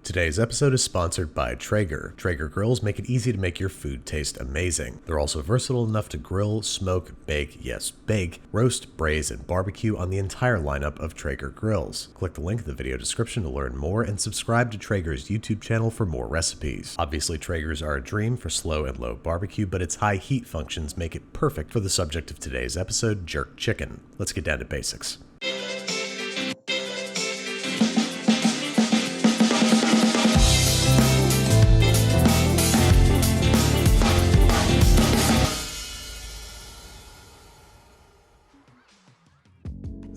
Today's episode is sponsored by Traeger. Traeger grills make it easy to make your food taste amazing. They're also versatile enough to grill, smoke, bake, yes, bake, roast, braise, and barbecue on the entire lineup of Traeger grills. Click the link in the video description to learn more and subscribe to Traeger's YouTube channel for more recipes. Obviously, Traegers are a dream for slow and low barbecue, but its high heat functions make it perfect for the subject of today's episode, jerk chicken. Let's get down to basics.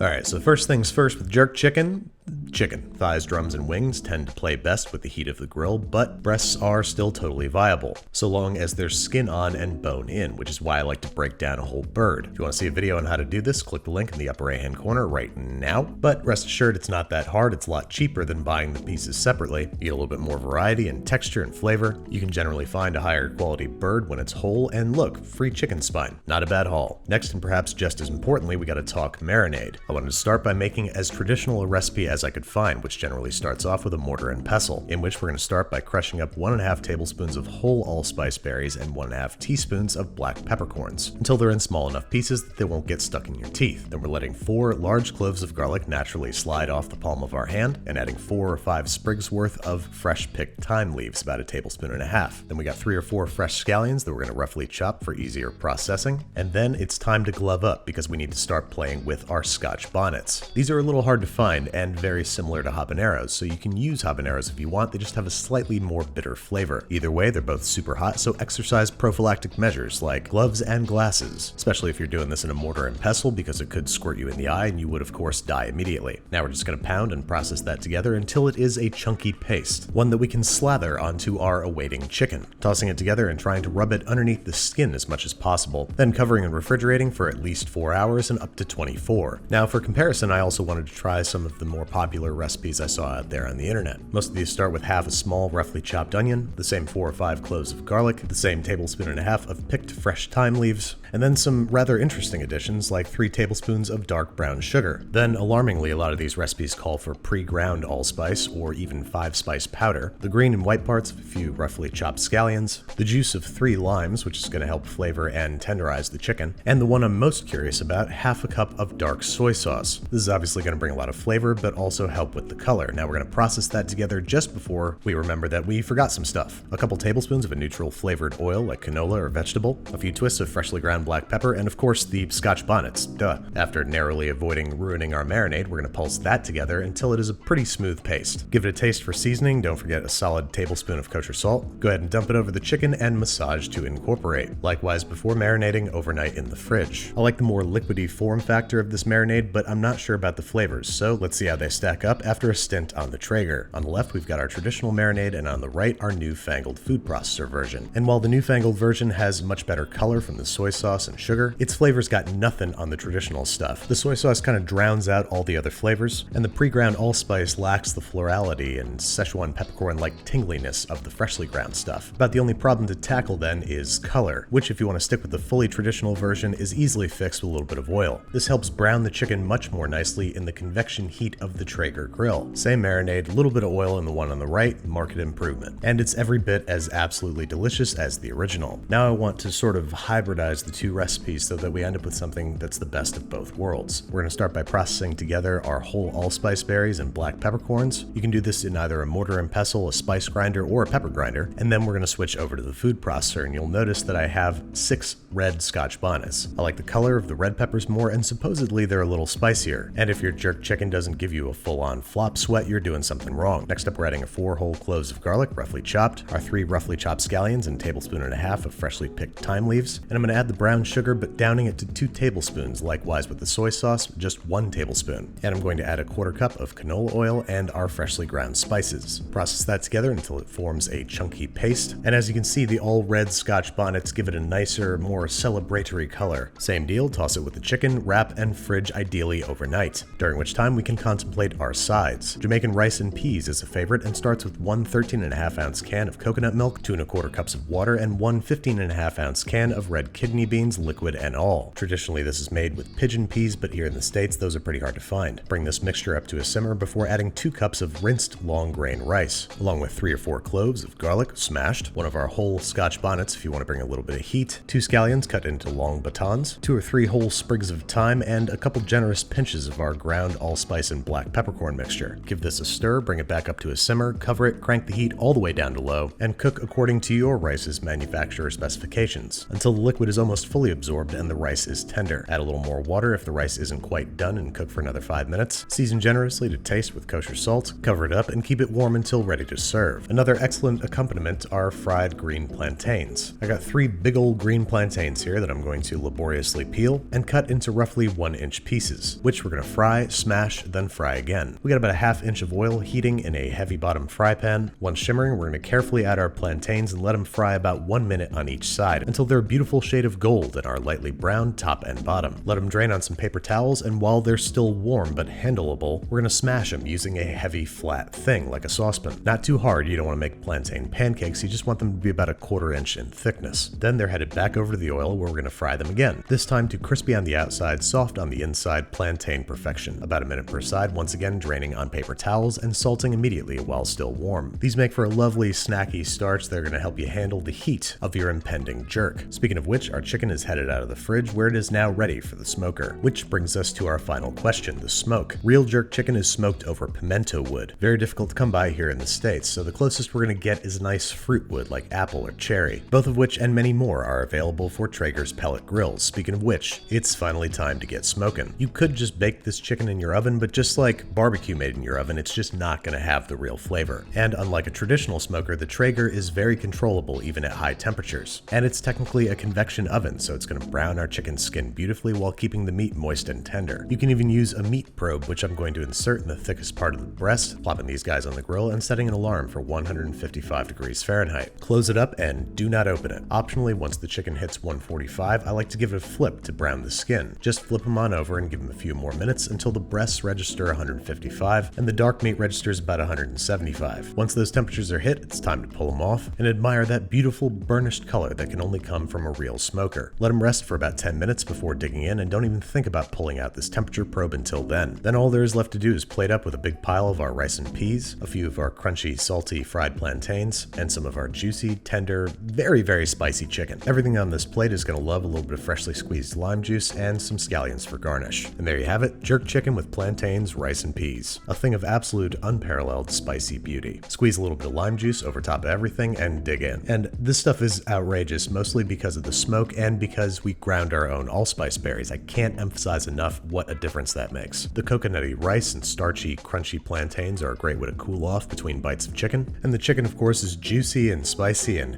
Alright, so first things first with jerk chicken. Chicken. Thighs, drums, and wings tend to play best with the heat of the grill, but breasts are still totally viable, so long as there's skin on and bone in, which is why I like to break down a whole bird. If you want to see a video on how to do this, click the link in the upper right hand corner right now. But rest assured, it's not that hard. It's a lot cheaper than buying the pieces separately. You get a little bit more variety in texture and flavor. You can generally find a higher quality bird when it's whole, and look, free chicken spine. Not a bad haul. Next, and perhaps just as importantly, we gotta talk marinade. I wanted to start by making as traditional a recipe as I could find, which generally starts off with a mortar and pestle, in which we're going to start by crushing up 1.5 tablespoons of whole allspice berries and 1.5 teaspoons of black peppercorns, until they're in small enough pieces that they won't get stuck in your teeth. Then we're letting 4 large cloves of garlic naturally slide off the palm of our hand, and adding 4 or 5 sprigs worth of fresh picked thyme leaves, about 1.5 tablespoons. Then we got 3 or 4 fresh scallions that we're going to roughly chop for easier processing. And then it's time to glove up, because we need to start playing with our Scotch bonnets. These are a little hard to find and very similar to habaneros, so you can use habaneros if you want. They just have a slightly more bitter flavor. Either way, they're both super hot, so exercise prophylactic measures like gloves and glasses, especially if you're doing this in a mortar and pestle, because it could squirt you in the eye and you would of course die immediately. Now we're just going to pound and process that together until it is a chunky paste, one that we can slather onto our awaiting chicken, tossing it together and trying to rub it underneath the skin as much as possible, then covering and refrigerating for at least 4 hours and up to 24. Now for comparison, I also wanted to try some of the more popular recipes I saw out there on the internet. Most of these start with half a small, roughly chopped onion, the same 4 or 5 cloves of garlic, the same 1.5 tablespoons of picked fresh thyme leaves, and then some rather interesting additions like 3 tablespoons of dark brown sugar. Then, alarmingly, a lot of these recipes call for pre-ground allspice or even 5-spice powder, the green and white parts of a few roughly chopped scallions, the juice of 3 limes, which is going to help flavor and tenderize the chicken, and the one I'm most curious about, half a cup of dark soy sauce. This is obviously going to bring a lot of flavor, but also help with the color. Now we're going to process that together just before we remember that we forgot some stuff. A couple tablespoons of a neutral flavored oil like canola or vegetable, a few twists of freshly ground black pepper, and of course the Scotch bonnets. Duh. After narrowly avoiding ruining our marinade, we're going to pulse that together until it is a pretty smooth paste. Give it a taste for seasoning. Don't forget a solid tablespoon of kosher salt. Go ahead and dump it over the chicken and massage to incorporate. Likewise, before marinating, overnight in the fridge. I like the more liquidy form factor of this marinade, but I'm not sure about the flavors, so let's see how they stack up after a stint on the Traeger. On the left, we've got our traditional marinade, and on the right, our newfangled food processor version. And while the newfangled version has much better color from the soy sauce and sugar, its flavor's got nothing on the traditional stuff. The soy sauce kind of drowns out all the other flavors, and the pre-ground allspice lacks the florality and Szechuan peppercorn-like tingliness of the freshly ground stuff. About the only problem to tackle then is color, which if you want to stick with the fully traditional version is easily fixed with a little bit of oil. This helps brown the chicken much more nicely in the convection heat of the Traeger grill. Same marinade, a little bit of oil in the one on the right, marked improvement. And it's every bit as absolutely delicious as the original. Now I want to sort of hybridize the two recipes so that we end up with something that's the best of both worlds. We're going to start by processing together our whole allspice berries and black peppercorns. You can do this in either a mortar and pestle, a spice grinder, or a pepper grinder, and then we're going to switch over to the food processor, and you'll notice that I have 6 red Scotch bonnets. I like the color of the red peppers more, and supposedly they're a little spicier. And if your jerk chicken doesn't give you a full-on flop sweat, you're doing something wrong. Next up, we're adding 4 whole cloves of garlic, roughly chopped, our 3 roughly chopped scallions, and 1.5 tablespoons of freshly picked thyme leaves. And I'm going to add the brown sugar, but downing it to 2 tablespoons. Likewise with the soy sauce, just 1 tablespoon. And I'm going to add 1/4 cup of canola oil and our freshly ground spices. Process that together until it forms a chunky paste. And as you can see, the all red Scotch bonnets give it a nicer, more celebratory color. Same deal, toss it with the chicken, wrap, and fridge ideally ideally overnight, during which time we can contemplate our sides. Jamaican rice and peas is a favorite and starts with one 13.5-ounce can of coconut milk, 2 1/4 cups of water, and one 15.5-ounce can of red kidney beans, liquid and all. Traditionally, this is made with pigeon peas, but here in the States, those are pretty hard to find. Bring this mixture up to a simmer before adding 2 cups of rinsed long grain rice, along with 3 or 4 cloves of garlic smashed, one of our whole Scotch bonnets if you want to bring a little bit of heat, 2 scallions cut into long batons, 2 or 3 whole sprigs of thyme, and a couple generous pinches of our ground allspice and black peppercorn mixture. Give this a stir, bring it back up to a simmer, cover it, crank the heat all the way down to low, and cook according to your rice's manufacturer specifications until the liquid is almost fully absorbed and the rice is tender. Add a little more water if the rice isn't quite done and cook for another 5 minutes. Season generously to taste with kosher salt, cover it up, and keep it warm until ready to serve. Another excellent accompaniment are fried green plantains. I got 3 big old green plantains here that I'm going to laboriously peel and cut into roughly 1-inch pieces, which we're going to fry, smash, then fry again. We got about a 1/2 inch of oil heating in a heavy bottom fry pan. Once shimmering, we're going to carefully add our plantains and let them fry about 1 minute on each side until they're a beautiful shade of gold and are lightly brown top and bottom. Let them drain on some paper towels, and while they're still warm but handleable, we're going to smash them using a heavy flat thing like a saucepan. Not too hard, you don't want to make plantain pancakes, you just want them to be about a 1/4 inch in thickness. Then they're headed back over to the oil where we're going to fry them again, this time to crispy on the outside, soft on the inside, plantain perfection. About 1 minute per side, once again draining on paper towels and salting immediately while still warm. These make for a lovely snacky starch. They're going to help you handle the heat of your impending jerk. Speaking of which, our chicken is headed out of the fridge where it is now ready for the smoker. Which brings us to our final question, the smoke. Real jerk chicken is smoked over pimento wood. Very difficult to come by here in the States, so the closest we're going to get is a nice fruit wood like apple or cherry, both of which and many more are available for Traeger's pellet grills. Speaking of which, it's finally time to get smoking. You could just bake this chicken in your oven, but just like barbecue made in your oven, it's just not going to have the real flavor. And unlike a traditional smoker, the Traeger is very controllable even at high temperatures. And it's technically a convection oven, so it's going to brown our chicken's skin beautifully while keeping the meat moist and tender. You can even use a meat probe, which I'm going to insert in the thickest part of the breast, plopping these guys on the grill and setting an alarm for 155 degrees Fahrenheit. Close it up and do not open it. Optionally, once the chicken hits 145, I like to give it a flip to brown the skin. Just flip them on over and give them a few more minutes until the breasts register 155 and the dark meat registers about 175. Once those temperatures are hit, it's time to pull them off and admire that beautiful burnished color that can only come from a real smoker. Let them rest for about 10 minutes before digging in, and don't even think about pulling out this temperature probe until then. Then all there is left to do is plate up with a big pile of our rice and peas, a few of our crunchy, salty fried plantains, and some of our juicy, tender, very, very spicy chicken. Everything on this plate is going to love a little bit of freshly squeezed lime juice and some scallions for garnish. And there you have it, jerk chicken with plantains, rice, and peas. A thing of absolute unparalleled spicy beauty. Squeeze a little bit of lime juice over top of everything and dig in. And this stuff is outrageous, mostly because of the smoke and because we ground our own allspice berries. I can't emphasize enough what a difference that makes. The coconutty rice and starchy, crunchy plantains are a great way to cool off between bites of chicken. And the chicken, of course, is juicy and spicy and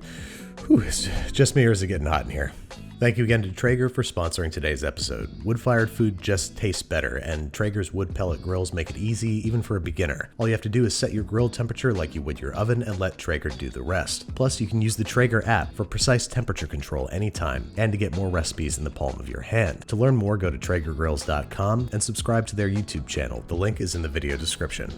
whew, it's just me, or is it getting hot in here? Thank you again to Traeger for sponsoring today's episode. Wood-fired food just tastes better, and Traeger's wood pellet grills make it easy even for a beginner. All you have to do is set your grill temperature like you would your oven and let Traeger do the rest. Plus, you can use the Traeger app for precise temperature control anytime and to get more recipes in the palm of your hand. To learn more, go to TraegerGrills.com and subscribe to their YouTube channel. The link is in the video description.